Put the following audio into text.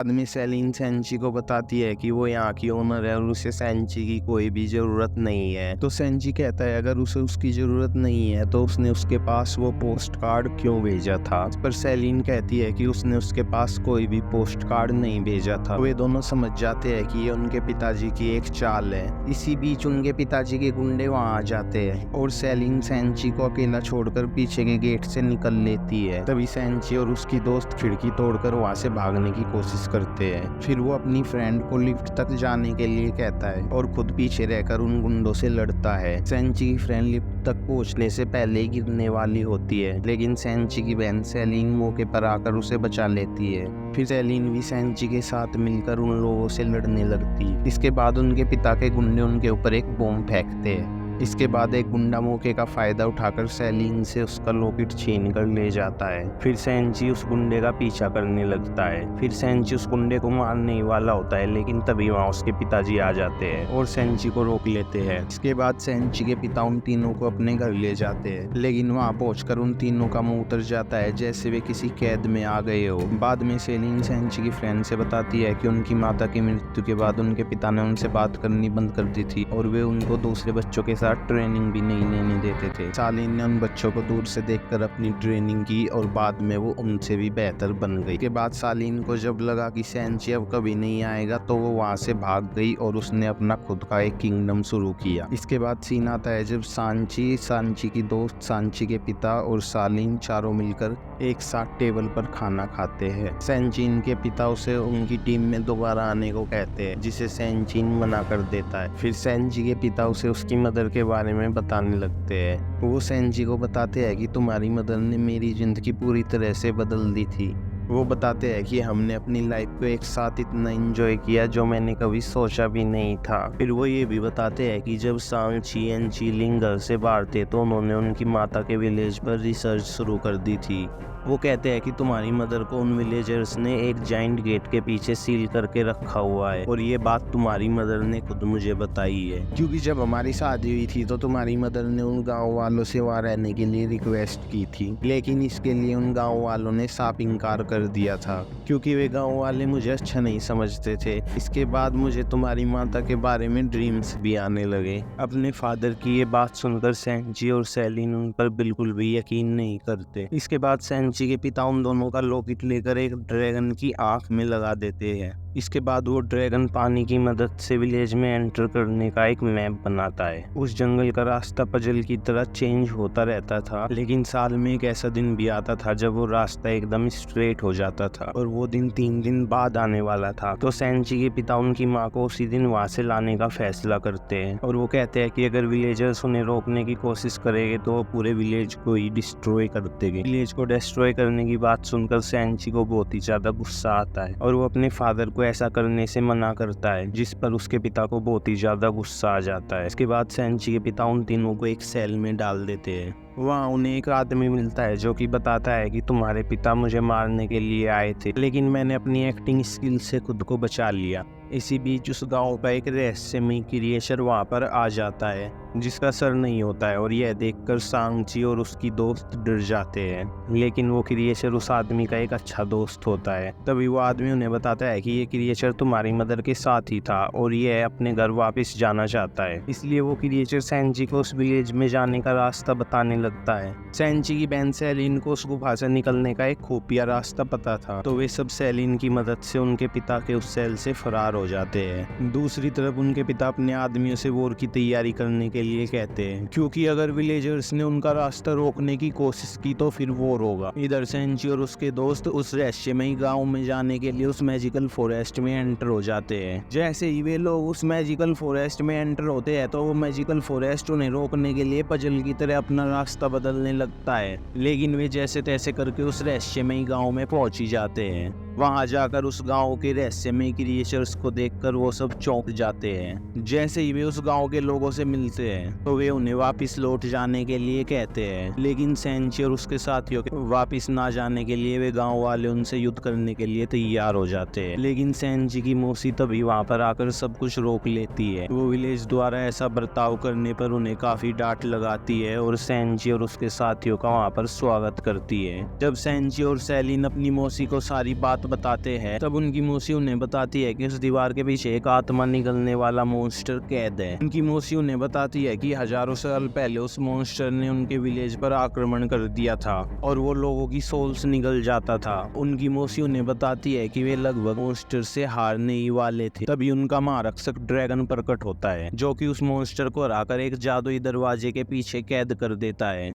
आदमी सेलिन सेंची को बताती है कि वो यहाँ की ओनर है और उसे सेंची की कोई भी जरूरत नहीं है। तो सेंची कहता है अगर उसे उसकी जरूरत नहीं है तो उसने उसके पास वो पोस्ट कार्ड क्यों भेजा था। पर सेलिन कहती है कि उसने उसके पास कोई भी पोस्ट कार्ड नहीं भेजा था। वे दोनों समझ जाते हैं कि ये उनके पिताजी की एक चाल है। इसी बीच उनके पिताजी के गुंडे वहाँ आ जाते हैं और सेलिन सेंची को अकेला छोड़कर पीछे के गेट से निकल लेती है। तभी सेंची और उसकी दोस्त खिड़की तोड़कर वहाँ से भागने की कोशिश करते हैं। फिर वो अपनी फ्रेंड को लिफ्ट तक जाने के लिए कहता है और खुद पीछे रहकर उन गुंडों से लड़ता है। सेंची की फ्रेंड लिफ्ट तक पहुंचने से पहले ही गिरने वाली होती है, लेकिन सेंची की बहन सेलिन मौके पर आकर उसे बचा लेती है। फिर सेलिन भी सेंची के साथ मिलकर उन लोगों से लड़ने लगती। इसके बाद उनके पिता के गुंडे उनके ऊपर एक बॉम्ब फेंकते हैं। इसके बाद एक गुंडा मौके का फायदा उठाकर सेलिन से उसका लॉकेट छीन कर ले जाता है। फिर सेंची उस गुंडे का पीछा करने लगता है। फिर सेंची उस गुंडे को मारने ही वाला होता है, लेकिन तभी वहाँ उसके पिताजी आ जाते हैं और सेंची को रोक लेते हैं। इसके बाद सेंची के पिता उन तीनों को अपने घर ले जाते हैं, लेकिन वहाँ पहुंचकर उन तीनों का मुंह उतर जाता है जैसे वे किसी कैद में आ गए हो। बाद में सेलिन सेंची की फ्रेंड से बताती है कि उनकी माता की मृत्यु के बाद उनके पिता ने उनसे बात करनी बंद कर दी थी और वे उनको दूसरे बच्चों के साथ ट्रेनिंग भी नहीं लेने देते थे। सालिन ने उन बच्चों को दूर से देखकर अपनी ट्रेनिंग की और बाद में वो उनसे भी बेहतर बन गई। के बाद सालिन को जब लगा कि सेंची अब कभी नहीं आएगा तो वो वहाँ से भाग गई और उसने अपना खुद का एक किंगडम शुरू किया। इसके बाद सीन आता है जब सांची, सांची की दोस्त, सांची के पिता और सालिन चारों मिलकर एक साथ टेबल पर खाना खाते हैं। सेंचिन के पिता उसे उनकी टीम में दोबारा आने को कहते हैं, जिसे सेंचिन मना कर देता है। फिर सेंची के पिता उसे उसकी मदर के बारे में बताने लगते हैं। वो सेंची को बताते हैं कि तुम्हारी मदर ने मेरी जिंदगी पूरी तरह से बदल दी थी। वो बताते हैं कि हमने अपनी लाइफ को एक साथ इतना एंजॉय किया जो मैंने कभी सोचा भी नहीं था। फिर वो ये भी बताते हैं कि जब सांची एंड चीलिंग घर से बाहर थे तो उन्होंने उनकी माता के विलेज पर रिसर्च शुरू कर दी थी। वो कहते हैं कि तुम्हारी मदर को उन विलेजर्स ने एक जाइंट गेट के पीछे सील करके रखा हुआ है और ये बात तुम्हारी मदर ने खुद मुझे बताई है, क्योंकि जब हमारी शादी हुई थी तो तुम्हारी मदर ने उन गांव वालों से वहाँ रहने के लिए रिक्वेस्ट की थी, लेकिन इसके लिए उन गांव वालों ने साफ इनकार कर दिया था क्योंकि वे गांव वाले मुझे अच्छा नहीं समझते थे। इसके बाद मुझे तुम्हारी माता के बारे में ड्रीम्स भी आने लगे। अपने फादर की ये बात सुनकर सेंची और सेलिन उन पर बिल्कुल भी यकीन नहीं करते। इसके बाद सेंची के पिता उन दोनों का लॉकेट लेकर एक ड्रैगन की आंख में लगा देते हैं। इसके बाद वो ड्रैगन पानी की मदद से विलेज में एंटर करने का एक मैप बनाता है। उस जंगल का रास्ता पजल की तरह चेंज होता रहता था, लेकिन साल में एक ऐसा दिन भी आता था जब वो रास्ता एकदम स्ट्रेट हो जाता था और वो दिन 3 दिन बाद आने वाला था। तो सेंची के पिता उनकी माँ को उसी दिन वहाँ से लाने का फैसला करते हैं और वो कहते हैं कि अगर विलेजर्स उन्हें रोकने की कोशिश करेंगे तो वो पूरे विलेज को ही डिस्ट्रॉय कर देंगे। विलेज को डिस्ट्रॉय करने की बात सुनकर सेंची को बहुत ही ज्यादा गुस्सा आता है और वो अपने फादर को ऐसा करने से मना करता है, जिस पर उसके पिता को बहुत ही ज्यादा गुस्सा आ जाता है। इसके बाद सेंची के पिता उन तीनों को एक सेल में डाल देते हैं। वहाँ उन्हें एक आदमी मिलता है जो कि बताता है कि तुम्हारे पिता मुझे मारने के लिए आए थे, लेकिन मैंने अपनी एक्टिंग स्किल से खुद को बचा लिया। इसी बीच उस गांव का एक रहस्यमय क्रिएचर वहाँ पर आ जाता है जिसका सर नहीं होता है और यह देखकर सांची और उसकी दोस्त डर जाते हैं, लेकिन वो क्रिएचर उस आदमी का एक अच्छा दोस्त होता है। तभी वो आदमी उन्हें बताता है कि ये क्रिएचर तुम्हारी मदर के साथ ही था और यह अपने घर वापस जाना चाहता है। इसलिए वो क्रिएचर सेंची को उस विलेज में जाने का रास्ता बताने लगता है। सेंची की बहन सेलिन को उस गुफा से निकलने का एक खुफिया रास्ता पता था, तो वे सब सेलिन की मदद से उनके पिता के उस सेल से फरार हो जाते हैं। दूसरी तरफ उनके पिता अपने आदमियों से वॉर की तैयारी करने के लिए कहते हैं, क्योंकि अगर विलेजर्स ने उनका रास्ता रोकने की कोशिश की तो फिर वॉर होगा। इधर सेंची और उसके दोस्त उस रहस्यमयी गांव में जाने के लिए उस मैजिकल फॉरेस्ट में एंटर हो जाते हैं। जैसे ही वे लोग उस मैजिकल फॉरेस्ट में एंटर होते हैं तो वो मैजिकल फॉरेस्ट उन्हें रोकने के लिए पजल की तरह अपना रास्ता बदलने लगता है, लेकिन वे जैसे तैसे करके उस रहस्यमयी गांव में पहुंच ही जाते हैं। वहां जाकर उस गांव के रहस्यमय क्रिएचर्स को देखकर वो सब चौंक जाते हैं। जैसे ही वे उस गांव के लोगों से मिलते हैं तो वे उन्हें वापस लौट जाने के लिए कहते हैं, लेकिन सेंची और उसके साथियों के वापस ना जाने के लिए वे गांव वाले उनसे युद्ध करने के लिए तैयार हो जाते हैं। लेकिन सेंची की मौसी तभी वहां पर आकर सब कुछ रोक लेती है। वो विलेज द्वारा ऐसा बर्ताव करने पर उन्हें काफी डांट लगाती है और सेंची और उसके साथियों का वहां पर स्वागत करती है। जब सेंची और सेलिन अपनी मौसी को सारी बात बात बताते हैं तब उनकी मौसी उन्हें बताती है कि उस दीवार के पीछे एक आत्मा निकलने वाला मॉन्स्टर कैद है। उनकी मौसी उन्हें बताती है कि हजारों साल पहले उस मॉन्स्टर ने उनके विलेज पर आक्रमण कर दिया था और वो लोगों की सोल्स निगल जाता था। उनकी मौसी उन्हें बताती है कि वे लगभग मॉन्स्टर से हारने ही वाले थे। तभी उनका महारक्षक ड्रैगन प्रकट होता है जो कि उस मॉन्स्टर को हराकर एक जादुई दरवाजे के पीछे कैद कर देता है।